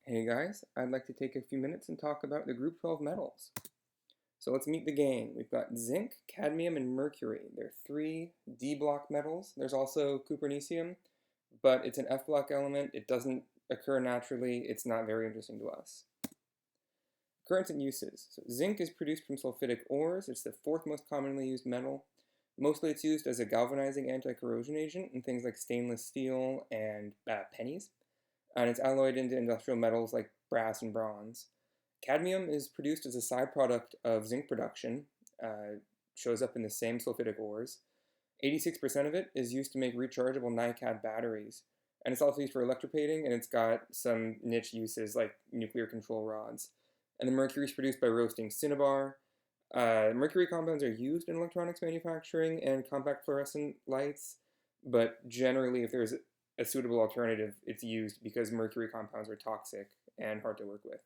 Hey guys, I'd like to take a few minutes and talk about the group 12 metals. So let's meet the gang. We've got zinc, cadmium, and mercury. They're three D block metals. There's also cupernicium, but it's an F block element. It doesn't occur naturally. It's not very interesting to us. Currents and uses. So zinc is produced from sulfidic ores. It's the fourth most commonly used metal. Mostly it's used as a galvanizing anti-corrosion agent in things like stainless steel and pennies. And it's alloyed into industrial metals like brass and bronze. Cadmium is produced as a side product of zinc production, shows up in the same sulfidic ores. 86% of it is used to make rechargeable NiCad batteries, and it's also used for electroplating, and it's got some niche uses like nuclear control rods. And the mercury is produced by roasting cinnabar. Mercury compounds are used in electronics manufacturing and compact fluorescent lights, but generally, if there's a suitable alternative, it's used because mercury compounds are toxic and hard to work with.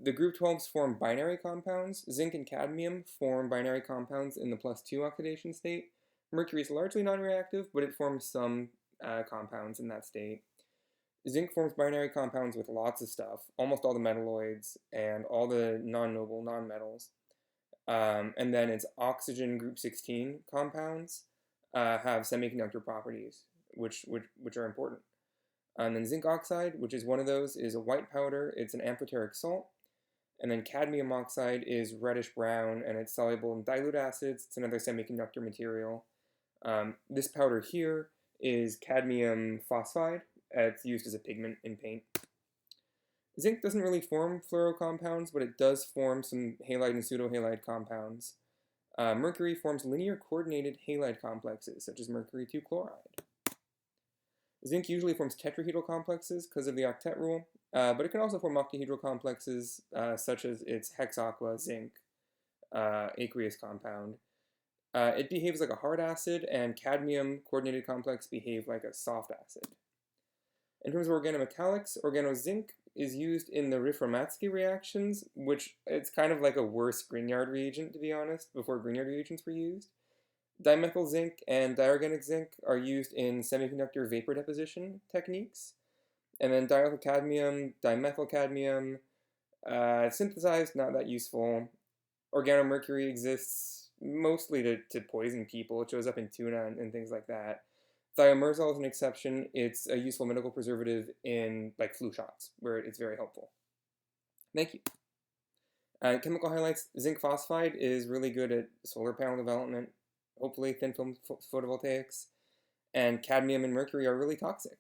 The group 12s form binary compounds. Zinc and cadmium form binary compounds in the +2 oxidation state. Mercury is largely non-reactive, but it forms some compounds in that state. Zinc forms binary compounds with lots of stuff, almost all the metalloids and all the non-noble nonmetals. And then its oxygen group 16 compounds have semiconductor properties, which are important. And then zinc oxide, which is one of those, is a white powder. It's an amphoteric salt. And then cadmium oxide is reddish brown, and it's soluble in dilute acids. It's another semiconductor material. This powder here is cadmium phosphide. It's used as a pigment in paint. Zinc doesn't really form fluorocompounds, but it does form some halide and pseudohalide compounds. Mercury forms linear coordinated halide complexes, such as mercury 2 chloride. Zinc usually forms tetrahedral complexes because of the octet rule, but it can also form octahedral complexes, such as its hexaqua zinc aqueous compound. It behaves like a hard acid, and cadmium coordinated complex behave like a soft acid. In terms of organometallics, organozinc is used in the Rifromatsky reactions, which it's kind of like a worse Grignard reagent, to be honest, before Grignard reagents were used. Dimethyl zinc and diorganic zinc are used in semiconductor vapor deposition techniques. And then diethylcadmium, dimethylcadmium, synthesized, not that useful. Organomercury exists mostly to poison people. It shows up in tuna and things like that. Thiomerzol is an exception. It's a useful medical preservative in like flu shots, where it's very helpful. Thank you. Chemical highlights: zinc phosphide is really good at solar panel development, hopefully thin film photovoltaics, and cadmium and mercury are really toxic.